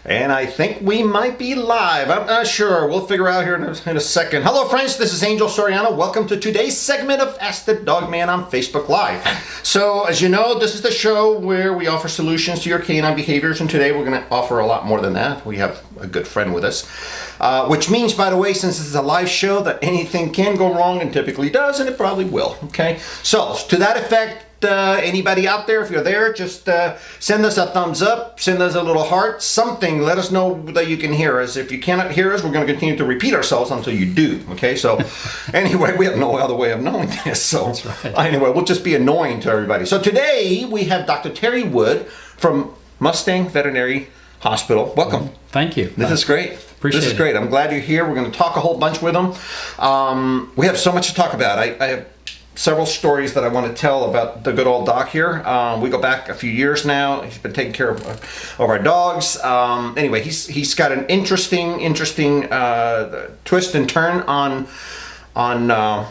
And I think we might be live. I'm not sure. We'll figure out here in a second. Hello, friends. This is Angel Soriano. Welcome to today's segment of Ask the Dogman on Facebook Live. So, as you know, this is the show where we offer solutions to your canine behaviors. And today we're going to offer a lot more than that. We have a good friend with us. Which means, by the way, since this is a live show, that anything can go wrong and typically does, and it probably will. Okay? So, to that effect, anybody out there, if you're there, just send us a thumbs up, send us a little heart, something. Let us know that you can hear us. If you cannot hear us, we're going to continue to repeat ourselves until you do. Okay, so anyway, we have no other way of knowing this. So That's right. Anyway, we'll just be annoying to everybody. So today we have Dr. Terry Wood from Mustang Veterinary Hospital. Welcome. Thank you. This is great. Appreciate this is it. great. I'm glad you're here. We're going to talk a whole bunch with him. We have so much to talk about. I have several stories that I want to tell about the good old doc here. We go back a few years now. He's been taking care of our dogs. Anyway, he's got an interesting twist and turn on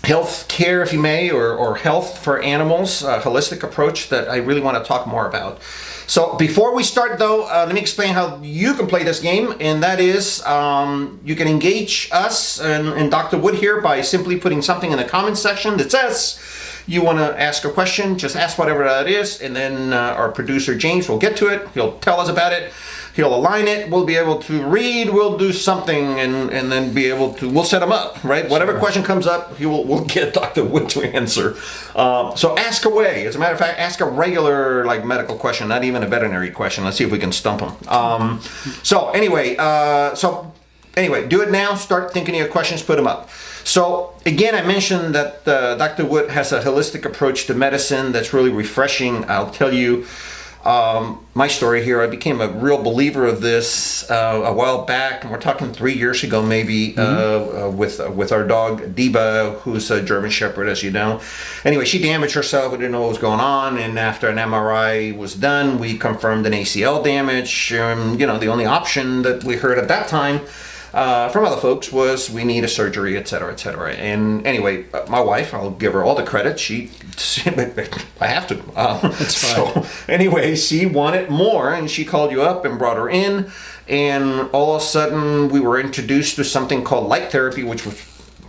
health care, if you may, or health for animals, a holistic approach that I really want to talk more about. So before we start, though, let me explain how you can play this game, and that is you can engage us and Dr. Wood here by simply putting something in the comments section that says you want to ask a question. Just ask whatever that is, and then our producer James will get to it. He'll tell us about it. He'll align it. We'll be able to read. We'll do something, and then be able to. We'll set him up, right? Sure. Whatever question comes up, we'll get Dr. Wood to answer. So ask away. As a matter of fact, ask a regular medical question, not even a veterinary question. Let's see if we can stump him. So anyway, do it now. Start thinking of your questions. Put them up. So again, I mentioned that Dr. Wood has a holistic approach to medicine that's really refreshing. I'll tell you my story here. I became a real believer of this a while back, and we're talking 3 years ago maybe, with our dog Diva, who's a German Shepherd, as you know. Anyway, she damaged herself. We didn't know what was going on, and after an MRI was done, we confirmed an ACL damage. The only option that we heard at that time from other folks was we need a surgery, etc., etc. And anyway, my wife, I'll give her all the credit. I have to. That's fine. So anyway, she wanted more, and she called you up and brought her in. And all of a sudden, we were introduced to something called light therapy, which was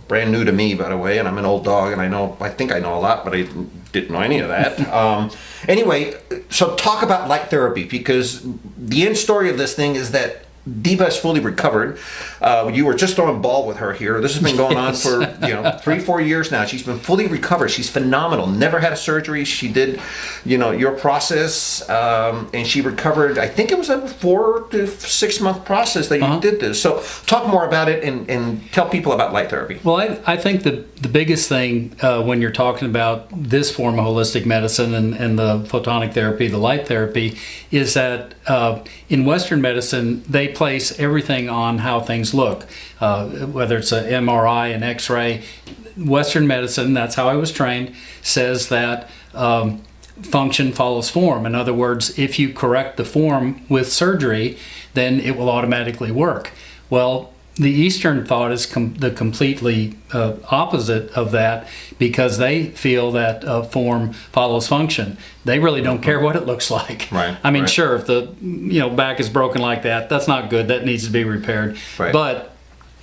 brand new to me, by the way. And I'm an old dog, and I think I know a lot, but I didn't know any of that. Anyway, so talk about light therapy, because the end story of this thing is that Diva is fully recovered. You were just throwing a ball with her here. This has been going on for 3-4 years now. She's been fully recovered. She's phenomenal. Never had a surgery. She did, your process, and she recovered. I think it was a 4 to 6 month process that you did this. So talk more about it and tell people about light therapy. Well, I think the biggest thing when you're talking about this form of holistic medicine and the photonic therapy, the light therapy, is that in Western medicine, they place everything on how things look, whether it's an MRI, an X-ray. Western medicine, that's how I was trained, says that function follows form. In other words, if you correct the form with surgery, then it will automatically work. Well, the Eastern thought is the completely opposite of that, because they feel that form follows function. They really don't care what it looks like. Right. I mean, right. Sure, if the back is broken like that, that's not good. That needs to be repaired. Right. But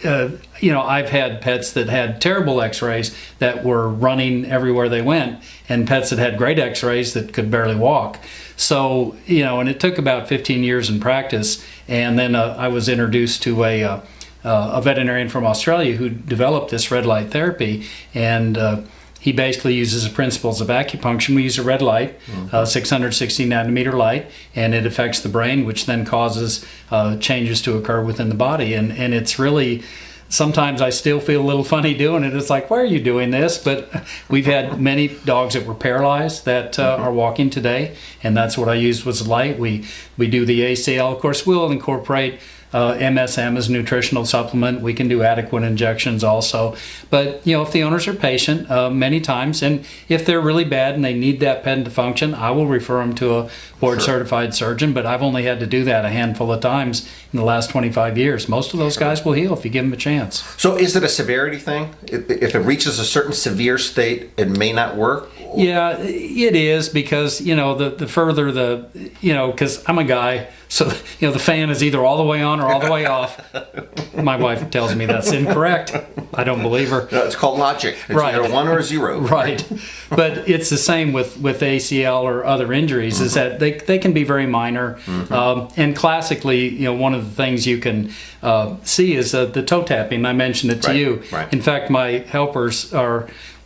I've had pets that had terrible X-rays that were running everywhere they went, and pets that had great X-rays that could barely walk. So and it took about 15 years in practice, and then I was introduced to a veterinarian from Australia who developed this red light therapy, and he basically uses the principles of acupuncture. We use a red light, 660 nanometer light, and it affects the brain, which then causes changes to occur within the body. And it's really, sometimes I still feel a little funny doing it. It's like, why are you doing this? But we've had many dogs that were paralyzed that are walking today, and that's what I used was light. We do the ACL. Of course, we'll incorporate MSM as a nutritional supplement. We can do adequate injections also. But, if the owners are patient, many times, and if they're really bad and they need that pet to function, I will refer them to a board-certified surgeon, but I've only had to do that a handful of times in the last 25 years. Most of those guys will heal if you give them a chance. So is it a severity thing? If it reaches a certain severe state, it may not work? Yeah, it is, because, the further because I'm a guy, So, the fan is either all the way on or all the way off. My wife tells me that's incorrect. I don't believe her. No, it's called logic. It's Right. either a 1 or a 0. Right. But it's the same with ACL or other injuries, is that they can be very minor. And classically, one of the things you can see is the toe tapping. I mentioned it to you. Right. In fact, my helpers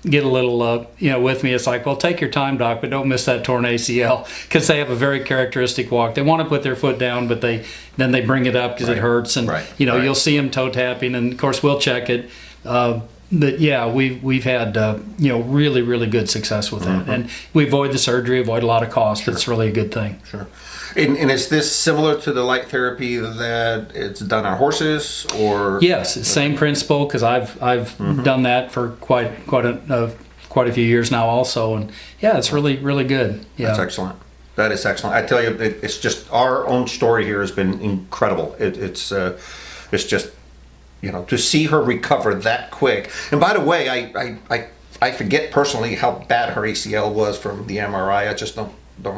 get a little, with me. It's like, well, take your time, doc, but don't miss that torn ACL, because they have a very characteristic walk. They want to put their foot down, but then they bring it up because it hurts, and you'll see them toe tapping, and of course we'll check it. But yeah, we've had really, really good success with that, and we avoid the surgery, avoid a lot of cost. It's really a good thing. Sure. And is this similar to the light therapy that it's done on horses, or? Yes, it's same principle, because I've done that for quite a few years now also, and yeah, it's really, really good. Yeah. That's excellent. That is excellent. I tell you, it's just our own story here has been incredible. It's just, to see her recover that quick. And by the way, I forget personally how bad her ACL was from the MRI. I just don't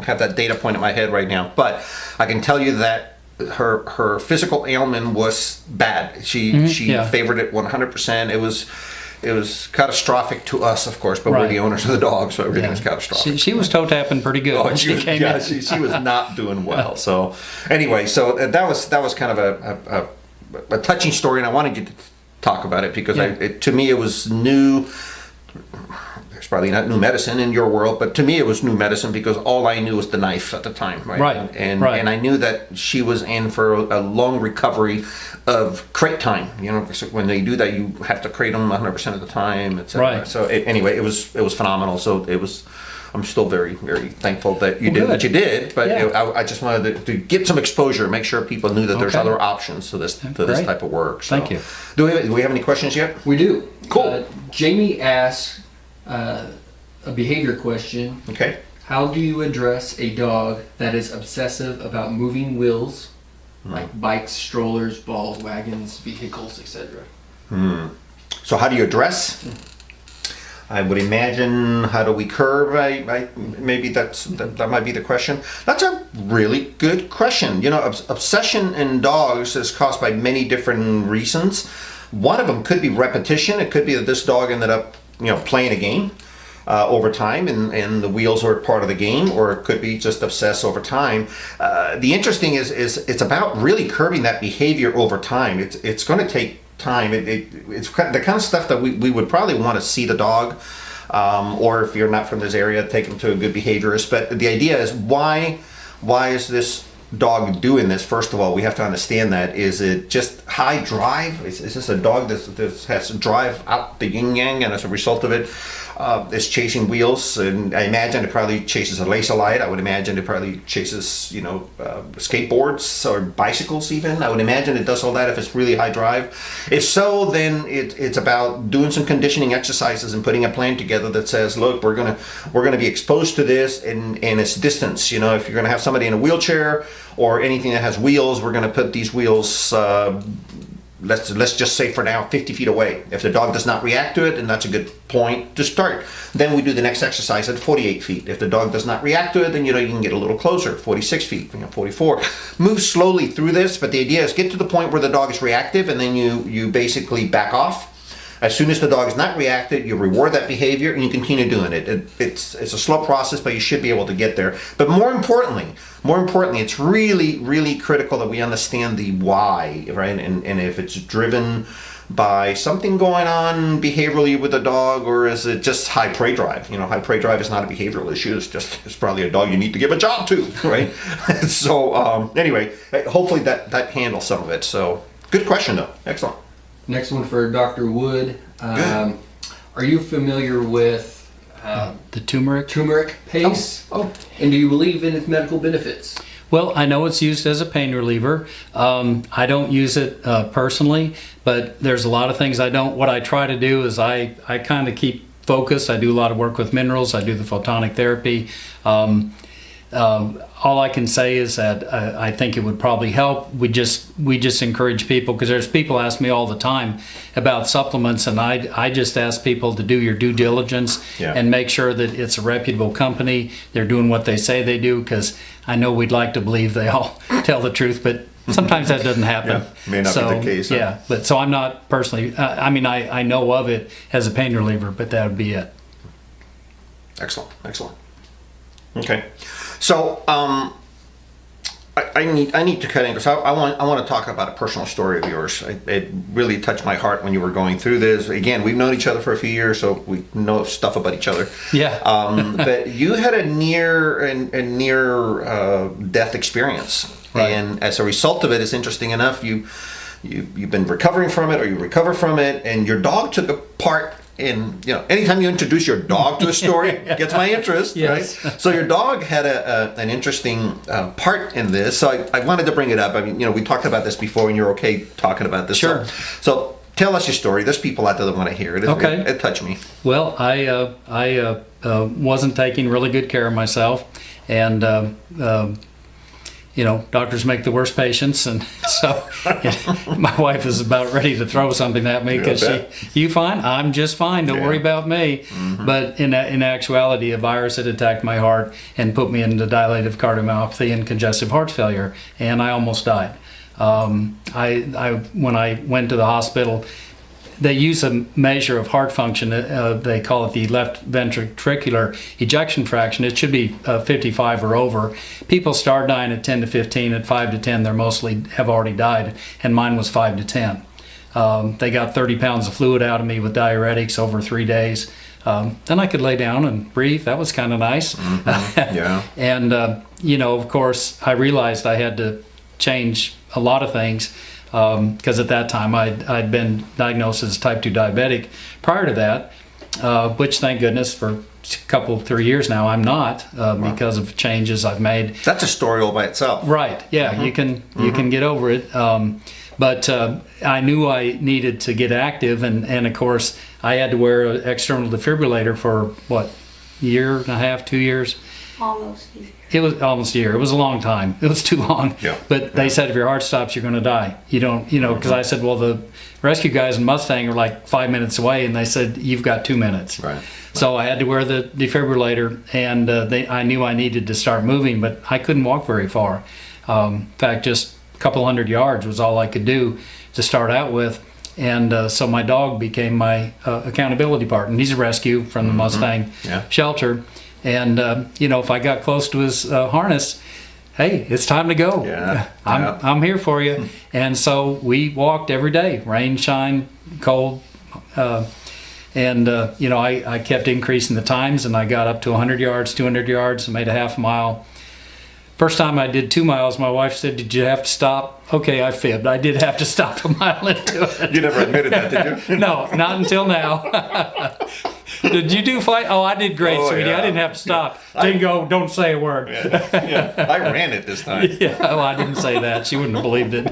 have that data point in my head right now, but I can tell you that her physical ailment was bad. She favored it 100%. It was catastrophic to us, of course, but we're the owners of the dog, so everything was catastrophic. She was toe tapping pretty good when she came in. She was not doing well. So anyway, that was kind of a touching story, and I wanted you to talk about it because to me it was new. It's probably not new medicine in your world, but to me it was new medicine because all I knew was the knife at the time, right? Right. And I knew that she was in for a long recovery of crate time. When they do that, you have to crate them 100% of the time, etc. Right. So anyway, it was phenomenal. So I'm still very, very thankful that you did what you did, but I just wanted to get some exposure, make sure people knew that there's other options to this type of work. So, thank you. Do we have any questions yet? We do. Cool. Jamie asks a behavior question. Okay. How do you address a dog that is obsessive about moving wheels, like bikes, strollers, balls, wagons, vehicles, etc.? So how do you address? I would imagine, how do we curb? Maybe that might be the question. That's a really good question. Obsession in dogs is caused by many different reasons. One of them could be repetition. It could be that this dog ended up, playing a game over time, and the wheels are part of the game, or it could be just obsess over time. The interesting is it's about really curbing that behavior over time. It's going to take time. It's the kind of stuff that we would probably want to see the dog, or if you're not from this area, take them to a good behaviorist. But the idea is, why is this dog doing this? First of all, we have to understand that. Is it just high drive? Is this a dog that has to drive out the yin yang, and as a result of it is chasing wheels? And I imagine it probably chases a laser light. I would imagine it probably chases skateboards or bicycles even. I would imagine it does all that if it's really high drive. If so, then it's about doing some conditioning exercises and putting a plan together that says, look, we're gonna be exposed to this and its distance. If you're gonna have somebody in a wheelchair or anything that has wheels, we're going to put these wheels, let's just say for now, 50 feet away. If the dog does not react to it, then that's a good point to start. Then we do the next exercise at 48 feet. If the dog does not react to it, then you can get a little closer, 46 feet, 44. Move slowly through this, but the idea is get to the point where the dog is reactive, and then you basically back off. As soon as the dog is not reacted, you reward that behavior and you continue doing it. It's a slow process, but you should be able to get there. But more importantly, it's really, really critical that we understand the why, right? And if it's driven by something going on behaviorally with the dog, or is it just high prey drive? High prey drive is not a behavioral issue. It's probably a dog you need to give a job to, right? So anyway, hopefully that handles some of it. So good question though. Excellent. Next one for Dr. Wood. Are you familiar with the turmeric paste? Oh. And do you believe in its medical benefits? Well, I know it's used as a pain reliever. I don't use it personally, but there's a lot of things I don't. What I try to do is I kind of keep focused. I do a lot of work with minerals. I do the photonic therapy. all I can say is that I think it would probably help. We just encourage people, because there's people ask me all the time about supplements, and I just ask people to do your due diligence and make sure that it's a reputable company. They're doing what they say they do, because I know we'd like to believe they all tell the truth, but sometimes that doesn't happen. May not be the case. Huh? Yeah, but so I'm not personally. I mean, I know of it as a pain reliever, but that would be it. Excellent. Okay, so I need to cut in, because I want to talk about a personal story of yours. It really touched my heart when you were going through this. Again, we've known each other for a few years, so we know stuff about each other. Yeah. But you had a near death experience, Right. and as a result of it, it's interesting enough. You've been recovering from it, or you recover from it, and your dog took a part in, anytime you introduce your dog to a story, it gets my interest, Yes. right? So your dog had an interesting part in this, so I wanted to bring it up. I mean, we talked about this before, and you're okay talking about this. Sure. So tell us your story. There's people out there that want to hear it. Okay. It touched me. Well, I wasn't taking really good care of myself, and doctors make the worst patients, and so my wife is about ready to throw something at me, because you fine? I'm just fine. Don't worry about me. Mm-hmm. But in actuality, a virus had attacked my heart and put me into dilative cardiomyopathy and congestive heart failure, and I almost died. When I went to the hospital, they use a measure of heart function. They call it the left ventricular ejection fraction. It should be 55 or over. People start dying at 10 to 15. At 5 to 10, they're mostly have already died, and mine was 5 to 10. They got 30 pounds of fluid out of me with diuretics over 3 days. Then I could lay down and breathe. That was kind of nice. Mm-hmm. Yeah. And, of course, I realized I had to change a lot of things, because at that time I'd been diagnosed as type 2 diabetic. Prior to that, which thank goodness for a 3 years now I'm not, because of changes I've made. That's a story all by itself. Right, yeah, Mm-hmm. you can get over it. But I knew I needed to get active, and of course I had to wear an external defibrillator for, year and a half, 2 years? Almost. It was almost a year. It was a long time. It was too long. Yeah. But they said if your heart stops, you're going to die. You don't, because I said, well, the rescue guys in Mustang are like 5 minutes away, and they said, you've got 2 minutes. Right. So I had to wear the defibrillator, and I knew I needed to start moving, but I couldn't walk very far. In fact, just a couple hundred yards was all I could do to start out with. And so my dog became my accountability partner. He's a rescue from the Mustang shelter. And, if I got close to his harness, hey, it's time to go. Yeah. I'm here for you. And so we walked every day, rain, shine, cold. I kept increasing the times, and I got up to 100 yards, 200 yards, and made a half mile. First time I did 2 miles, my wife said, did you have to stop? Okay, I fibbed. I did have to stop a mile into it. You never admitted that, did you? No, not until now. Did you do fine? Oh, I did great, sweetie. Yeah. I didn't have to stop. Didn't go, don't say a word. Yeah. I ran it this time. Yeah, well, I didn't say that. She wouldn't have believed it.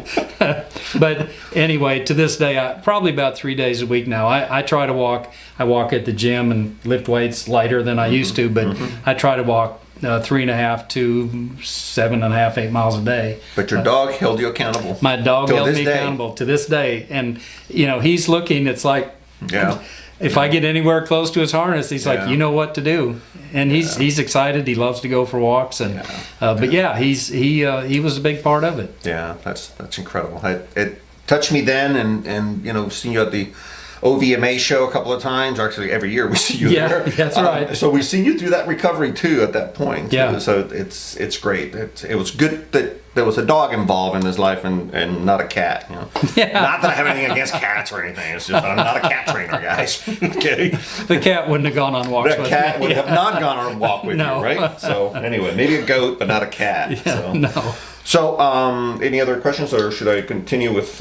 But anyway, to this day, probably about 3 days a week now, I try to walk. I walk at the gym and lift weights lighter than I used to, but I try to walk 3.5 to 7.5, 8 miles a day. But your dog held you accountable. My dog Till held this me day. accountable to this day. And, he's looking, it's like, Yeah. if I get anywhere close to his harness, he's like, you know what to do. And he's excited. He loves to go for walks. And but yeah, he was a big part of it. Yeah, that's incredible. It touched me then, and seeing you at the OVMA show a couple of times. Actually, every year we see you there. Yeah, that's right. So we've seen you through that recovery too at that point. Yeah. So it's great. It was good that there was a dog involved in his life and not a cat. Yeah. Not that I have anything against cats or anything. It's just I'm not a cat trainer, guys. Okay. The cat wouldn't have gone on walks That with cat me. would have not gone on a walk with No. you, right? So anyway, maybe a goat, but not a cat. Yeah, So. no. So, any other questions, or should I continue with?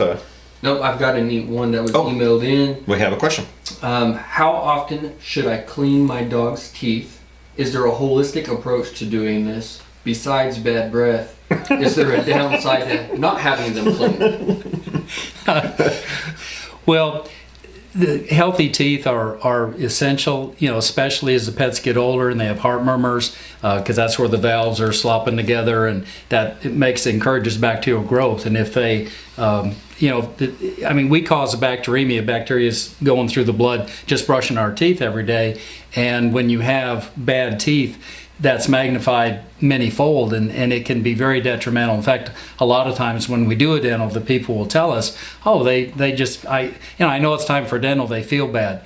Nope, I've got a neat one that was emailed in. We have a question. How often should I clean my dog's teeth? Is there a holistic approach to doing this? Besides bad breath, is there a downside to not having them clean? Well, the healthy teeth are essential, especially as the pets get older and they have heart murmurs. because that's where the valves are slopping together, and that encourages bacterial growth. And if they we cause a bacteremia. Bacteria is going through the blood just brushing our teeth every day, and when you have bad teeth, that's magnified many-fold, and it can be very detrimental. In fact, a lot of times when we do a dental, the people will tell us, oh, I know it's time for dental, they feel bad.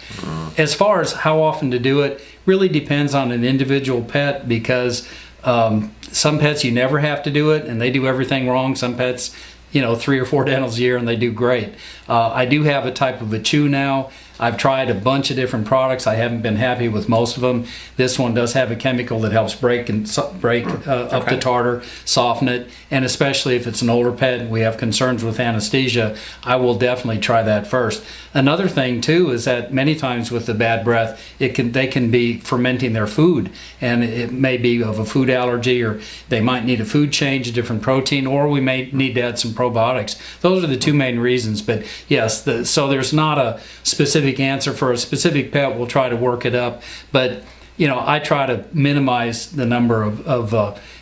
As far as how often to do it, really depends on an individual pet, because some pets you never have to do it and they do everything wrong. Some pets, 3 or 4 dentals a year and they do great. I do have a type of a chew now. I've tried a bunch of different products. I haven't been happy with most of them. This one does have a chemical that helps break up the tartar, soften it, and especially if it's an older pet and we have concerns with anesthesia, I will definitely try that first. Another thing too is that many times with the bad breath, they can be fermenting their food, and it may be of a food allergy, or they might need a food change, a different protein, or we may need to add some probiotics. Those are the 2 main reasons. But yes, so there's not a specific answer for a specific pet. We'll try to work it up, but I try to minimize the number of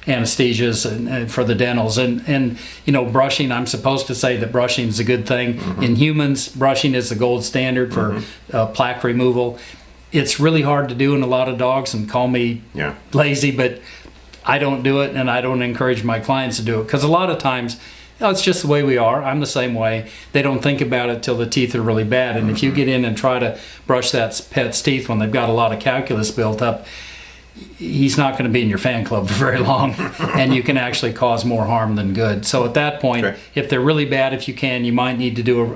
anesthesias and for the dentals, and brushing. I'm supposed to say that brushing is a good thing. In humans, brushing is the gold standard for plaque removal. It's really hard to do in a lot of dogs, and call me lazy, but I don't do it, and I don't encourage my clients to do it, because a lot of times it's just the way we are. I'm the same way. They don't think about it till the teeth are really bad. And if you get in and try to brush that pet's teeth when they've got a lot of calculus built up, he's not going to be in your fan club for very long, and you can actually cause more harm than good. So at that point, if they're really bad, if you can, you might need to do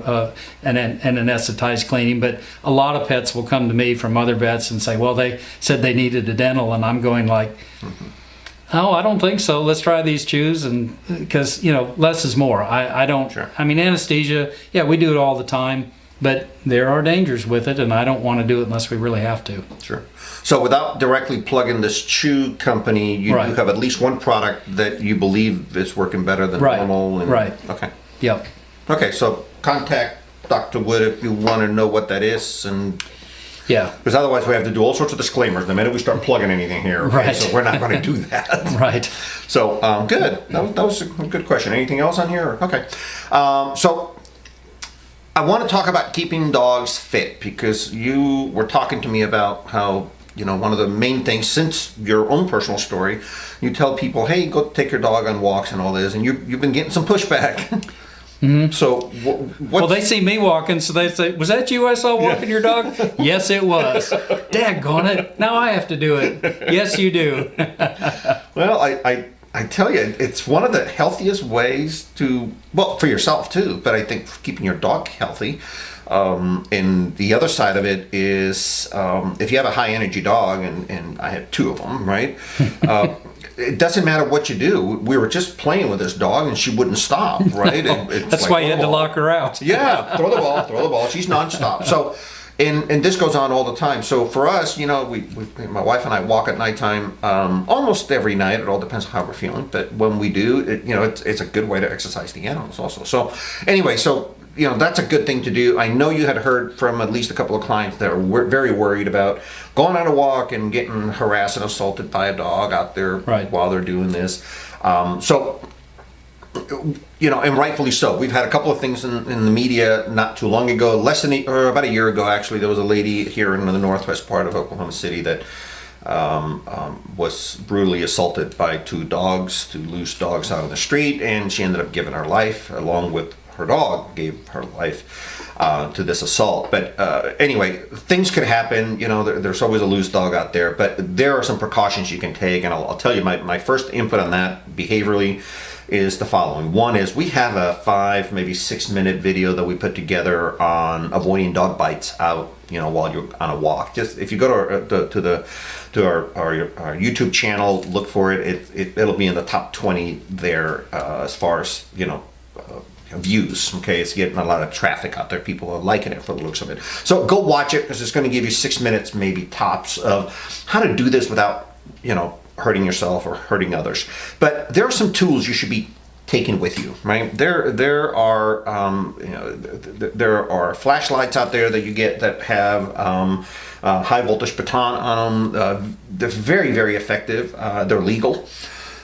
an anesthetized cleaning. But a lot of pets will come to me from other vets and say, well, they said they needed a dental, and I'm going like, oh, I don't think so. Let's try these chews, and because less is more. I don't. Sure. I mean, anesthesia. Yeah, we do it all the time, but there are dangers with it, and I don't want to do it unless we really have to. Sure. So, without directly plugging this chew company, you do have at least one product that you believe is working better than normal. And, Okay. Yep. Okay. So, contact Dr. Wood if you want to know what that is, and. Yeah. Because otherwise we have to do all sorts of disclaimers the minute we start plugging anything here. Okay? Right. So we're not going to do that. Right. So, good. That was a good question. Anything else on here? Okay. So I want to talk about keeping dogs fit, because you were talking to me about how, one of the main things, since your own personal story, you tell people, hey, go take your dog on walks and all this, and you've been getting some pushback. So, well, they see me walking, so they say, was that you I saw walking your dog? Yes, it was. Daggone it. Now I have to do it. Yes, you do. Well, I tell you, it's one of the healthiest ways to, well, for yourself too, but I think for keeping your dog healthy. And the other side of it is, if you have a high energy dog, and I had 2 of them, right? It doesn't matter what you do. We were just playing with this dog, and she wouldn't stop, right? No, that's why you had to lock her out. Yeah, throw the ball. She's nonstop. So, and this goes on all the time. So for us, my wife and I walk at nighttime almost every night. It all depends on how we're feeling. But when we do, it's a good way to exercise the animals also. So anyway, that's a good thing to do. I know you had heard from at least a couple of clients that are very worried about going on a walk and getting harassed and assaulted by a dog out there while they're doing this. And rightfully so. We've had a couple of things in the media not too long ago, about a year ago actually. There was a lady here in the northwest part of Oklahoma City that was brutally assaulted by 2 loose dogs out on the street, and she ended up giving her life, along with her dog gave her life to this assault. But anyway, things could happen. There's always a loose dog out there, but there are some precautions you can take, and I'll tell you my first input on that behaviorally is the following. One is we have a 5, maybe 6 minute video that we put together on avoiding dog bites out, while you're on a walk. Just if you go to our YouTube channel, look for it. It'll be in the top 20 there as far as views. Okay, it's getting a lot of traffic out there. People are liking it for the looks of it. So go watch it, because it's going to give you 6 minutes, maybe tops, of how to do this without hurting yourself or hurting others. But there are some tools you should be taken with you, right? There are there are flashlights out there that you get that have high voltage baton on them. They're very, very effective. They're legal,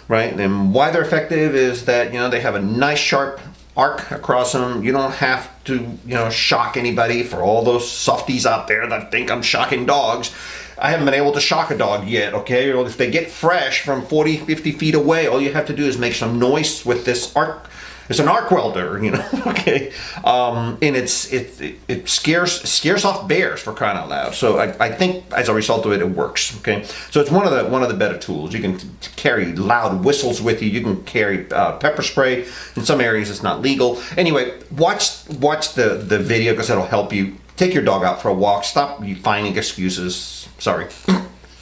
right? And why they're effective is that they have a nice sharp arc across them. You don't have to shock anybody. For all those softies out there that think I'm shocking dogs, I haven't been able to shock a dog yet, okay? Or if they get fresh from 40, 50 feet away, all you have to do is make some noise with this arc. It's an arc welder, okay? And it scares off bears, for crying out loud. So I think as a result of it, it works, okay? So it's one of the better tools. You can carry loud whistles with you. You can carry pepper spray. In some areas, it's not legal. Anyway, watch the video because it'll help you. Take your dog out for a walk. Stop you finding excuses. Sorry.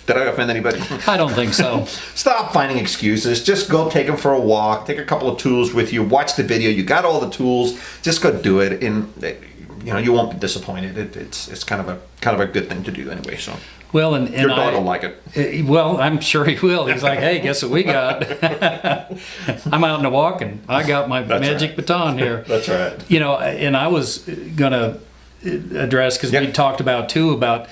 Did I offend anybody? I don't think so. Stop finding excuses. Just go take them for a walk. Take a couple of tools with you. Watch the video. You got all the tools. Just go do it, and you won't be disappointed. It's kind of a good thing to do anyway. So. Well, and your dog will like it. Well, I'm sure he will. He's like, hey, guess what we got? I'm out on a walk, and I got my magic baton here. That's right. And I was gonna address because we talked about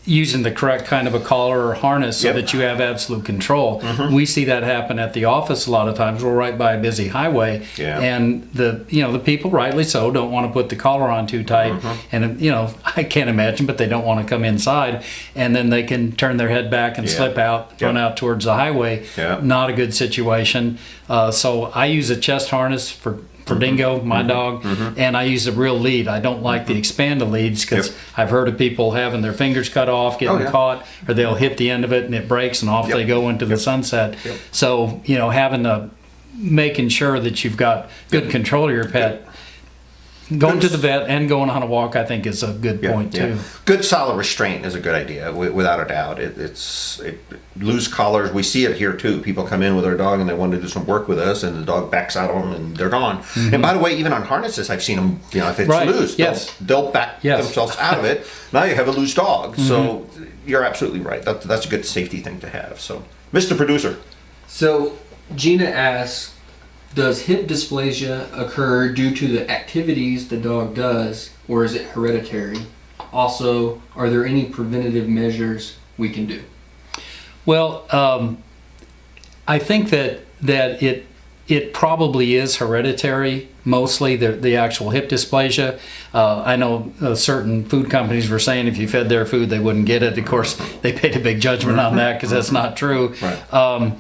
using the correct kind of a collar or harness so that you have absolute control. Mm-hmm. We see that happen at the office a lot of times. We're right by a busy highway, and the people, rightly so, don't want to put the collar on too tight. Mm-hmm. And I can't imagine, but they don't want to come inside, and then they can turn their head back and slip out, run out towards the highway. Yeah. Not a good situation. So I use a chest harness for Dingo, my dog, and I use a real lead. I don't like the expanded leads because I've heard of people having their fingers cut off, getting caught, or they'll hit the end of it and it breaks and off they go into the sunset. So, making sure that you've got good control of your pet. Going to the vet and going on a walk, I think, is a good point too. Good solid restraint is a good idea, without a doubt. It's loose collars. We see it here too. People come in with their dog and they want to do some work with us, and the dog backs out of them and they're gone. Mm-hmm. And by the way, even on harnesses, I've seen them. If it's loose, they'll back themselves out of it. Now you have a loose dog. Mm-hmm. So you're absolutely right. That's a good safety thing to have. So, Mr. Producer. So Gina asks, does hip dysplasia occur due to the activities the dog does, or is it hereditary? Also, are there any preventative measures we can do? Well, I think that it probably is hereditary, mostly the actual hip dysplasia. I know certain food companies were saying if you fed their food, they wouldn't get it. Of course, they paid a big judgment on that because that's not true. Right.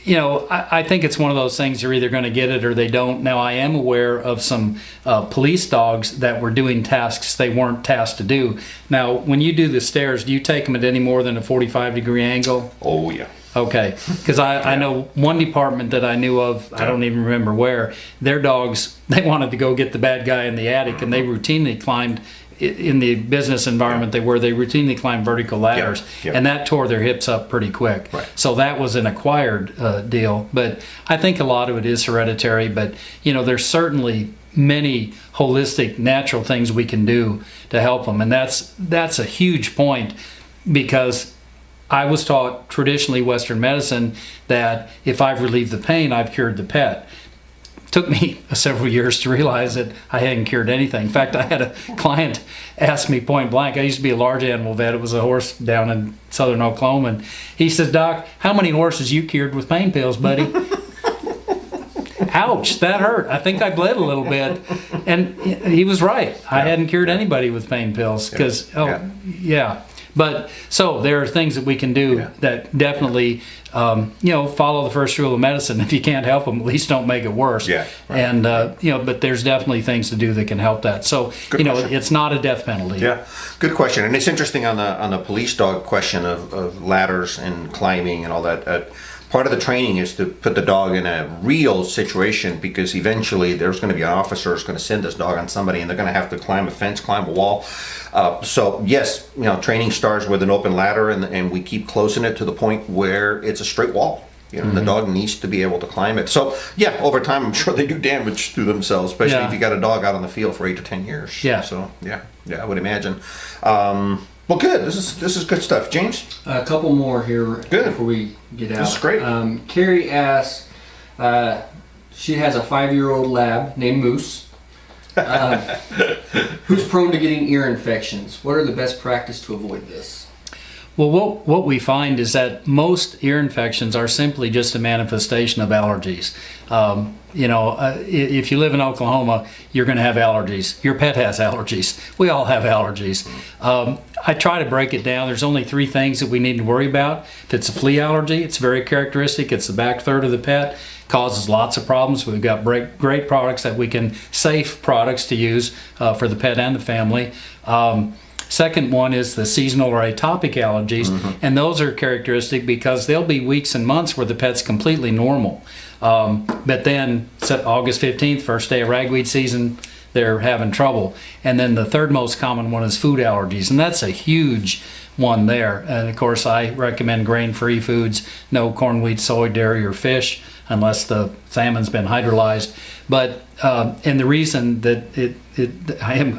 I think it's one of those things, you're either going to get it or they don't. Now, I am aware of some police dogs that were doing tasks they weren't tasked to do. Now, when you do the stairs, do you take them at any more than a 45-degree angle? Oh, yeah. Okay, because I know one department that I knew of, I don't even remember where, their dogs, they wanted to go get the bad guy in the attic, and they routinely climbed, in the business environment they routinely climbed vertical ladders, and that tore their hips up pretty quick. Right. So that was an acquired deal. But I think a lot of it is hereditary, but there's certainly many holistic natural things we can do to help them, and that's a huge point, because I was taught traditionally Western medicine that if I've relieved the pain, I've cured the pet. Took me several years to realize that I hadn't cured anything. In fact, I had a client ask me point blank. I used to be a large animal vet. It was a horse down in southern Oklahoma. And he says, "Doc, how many horses you cured with pain pills, buddy?" Ouch, that hurt. I think I bled a little bit. And he was right. I hadn't cured anybody with pain pills because, But so there are things that we can do that definitely, follow the first rule of medicine. If you can't help them, at least don't make it worse. Yeah. Right. And but there's definitely things to do that can help that. So it's not a death penalty. Yeah, good question. And it's interesting on the police dog question of ladders and climbing and all that. Part of the training is to put the dog in a real situation, because eventually there's going to be an officer who's going to send this dog on somebody, and they're going to have to climb a fence, climb a wall. So yes, training starts with an open ladder, and we keep closing it to the point where it's a straight wall. The dog needs to be able to climb it. So yeah, over time, I'm sure they do damage to themselves, especially if you got a dog out on the field for 8 to 10 years. Yeah. So yeah, I would imagine. Well, good. This is good stuff, James. A couple more here before we get out. This is great. Carrie asks, She has a 5-year-old lab named Moose, who's prone to getting ear infections. What are the best practices to avoid this? Well, what we find is that most ear infections are simply just a manifestation of allergies. If you live in Oklahoma, you're going to have allergies. Your pet has allergies. We all have allergies. I try to break it down. There's only 3 things that we need to worry about. If it's a flea allergy, it's very characteristic. It's the back third of the pet. Causes lots of problems. We've got great products that we can, safe products to use for the pet and the family. Second one is the seasonal or atopic allergies, and those are characteristic because there'll be weeks and months where the pet's completely normal. But then August 15th, first day of ragweed season, they're having trouble. And then the third most common one is food allergies, and that's a huge one there. And of course, I recommend grain-free foods, no corn, wheat, soy, dairy, or fish, unless the salmon's been hydrolyzed. But and the reason that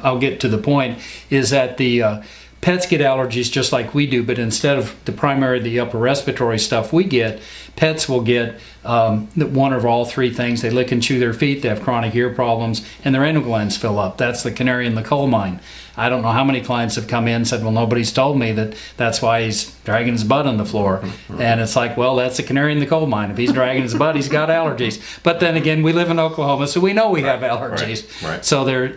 I'll get to the point, is that the pets get allergies just like we do, but instead of the upper respiratory stuff we get, pets will get one of all 3 things. They lick and chew their feet, they have chronic ear problems, and their anal glands fill up. That's the canary in the coal mine. I don't know how many clients have come in and said, well, nobody's told me that's why he's dragging his butt on the floor. And it's like, well, that's the canary in the coal mine. If he's dragging his butt, he's got allergies. But then again, we live in Oklahoma, so we know we have allergies. Right. So they're,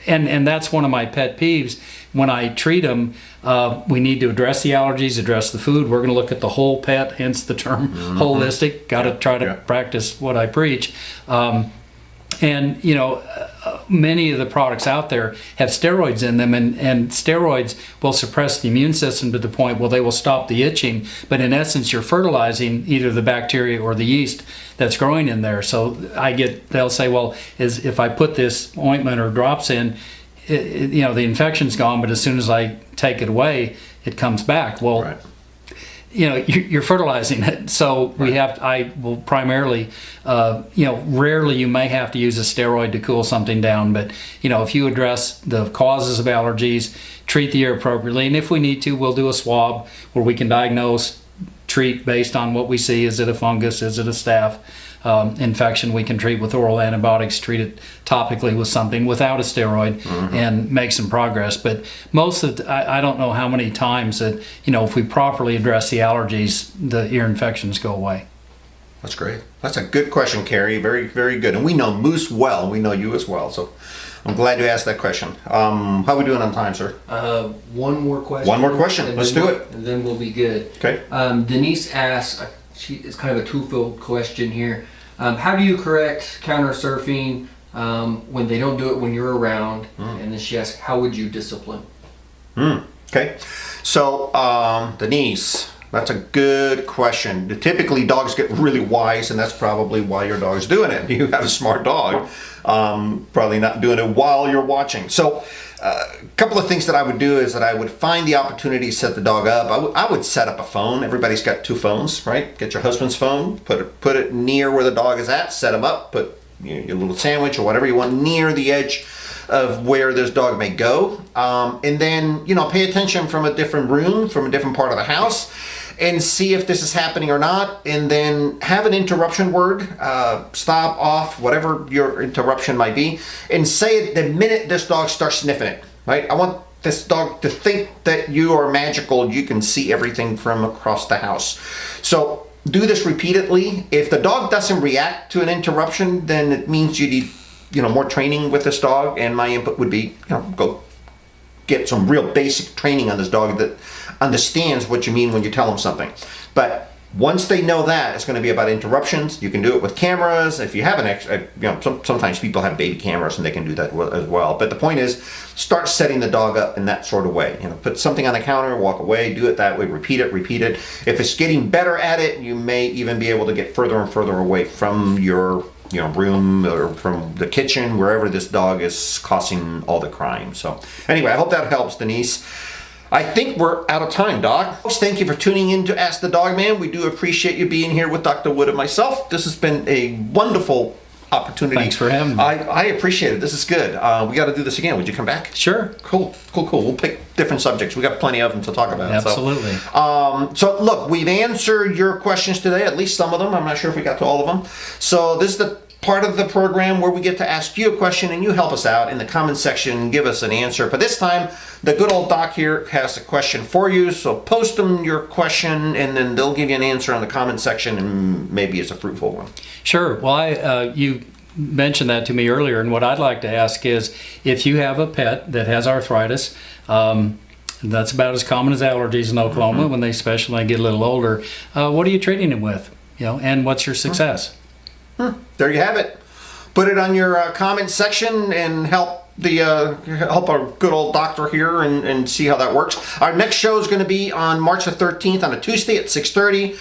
and that's one of my pet peeves. When I treat them, we need to address the allergies, address the food. We're going to look at the whole pet, hence the term holistic. Got to try to practice what I preach. Many of the products out there have steroids in them, and steroids will suppress the immune system to the point where they will stop the itching. But in essence, you're fertilizing either the bacteria or the yeast that's growing in there. So they'll say, well, if I put this ointment or drops in, the infection's gone, but as soon as I take it away, it comes back. Well, you're fertilizing it. So I will primarily, rarely you may have to use a steroid to cool something down, but if you address the causes of allergies, treat the ear appropriately, and if we need to, we'll do a swab where we can diagnose, treat based on what we see. Is it a fungus? Is it a staph infection? We can treat with oral antibiotics, treat it topically with something without a steroid, and make some progress. But I don't know how many times that, if we properly address the allergies, the ear infections go away. That's great. That's a good question, Carrie. Very, very good. And we know Moose well. We know you as well. So I'm glad you asked that question. How are we doing on time, sir? One more question. One more question. Let's do it. And then we'll be good. Okay. Denise asks, it's kind of a twofold question here. How do you correct counter surfing when they don't do it when you're around? And then she asks, how would you discipline? Okay. So, Denise, that's a good question. Typically, dogs get really wise, and that's probably why your dog's doing it. You have a smart dog, probably not doing it while you're watching. So, a couple of things that I would do is that I would find the opportunity to set the dog up. I would set up a phone. Everybody's got 2 phones, right? Get your husband's phone, put it near where the dog is at, set him up, put your little sandwich or whatever you want near the edge of where this dog may go. And then, pay attention from a different room, from a different part of the house, and see if this is happening or not, and then have an interruption word, stop, off, whatever your interruption might be, and say it the minute this dog starts sniffing it, right? I want this dog to think that you are magical, you can see everything from across the house. So do this repeatedly. If the dog doesn't react to an interruption, then it means you need more training with this dog, and my input would be, go get some real basic training on this dog that understands what you mean when you tell them something. But once they know that, it's going to be about interruptions. You can do it with cameras. If you have an extra, sometimes people have baby cameras and they can do that as well. But the point is, start setting the dog up in that sort of way. Put something on the counter, walk away, do it that way, repeat it. If it's getting better at it, you may even be able to get further and further away from your room or from the kitchen, wherever this dog is causing all the crime. So anyway, I hope that helps, Denise. I think we're out of time, Doc. Folks, thank you for tuning in to Ask the DogMan. We do appreciate you being here with Dr. Wood and myself. This has been a wonderful opportunity. Thanks for having me. I appreciate it. This is good. We got to do this again. Would you come back? Sure. Cool. We'll pick different subjects. We got plenty of them to talk about. Absolutely. So look, we've answered your questions today, at least some of them. I'm not sure if we got to all of them. So this is the part of the program where we get to ask you a question and you help us out in the comment section and give us an answer. But this time, the good old doc here has a question for you. So post them your question and then they'll give you an answer on the comment section, and maybe it's a fruitful one. Sure. Well, you mentioned that to me earlier, and what I'd like to ask is, if you have a pet that has arthritis, that's about as common as allergies in Oklahoma, when they especially when they get a little older. What are you treating them with? And what's your success? There you have it. Put it on your comment section and help our good old doctor here and see how that works. Our next show is going to be on March the 13th on a Tuesday at 6:30.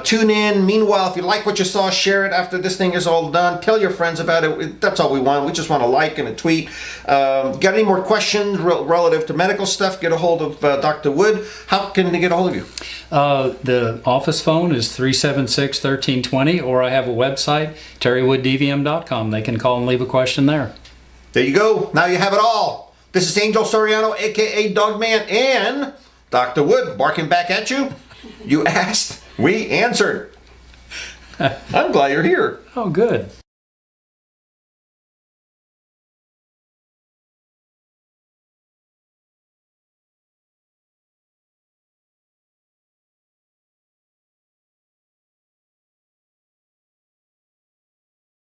Tune in. Meanwhile, if you like what you saw, share it after this thing is all done. Tell your friends about it. That's all we want. We just want a like and a tweet. Got any more questions relative to medical stuff? Get a hold of Dr. Wood. How can they get a hold of you? The office phone is 376-1320, or I have a website, terrywooddvm.com. They can call and leave a question there. There you go. Now you have it all. This is Angel Soriano, aka Dogman, and Dr. Wood barking back at you. You asked, we answered. I'm glad you're here. Oh, good.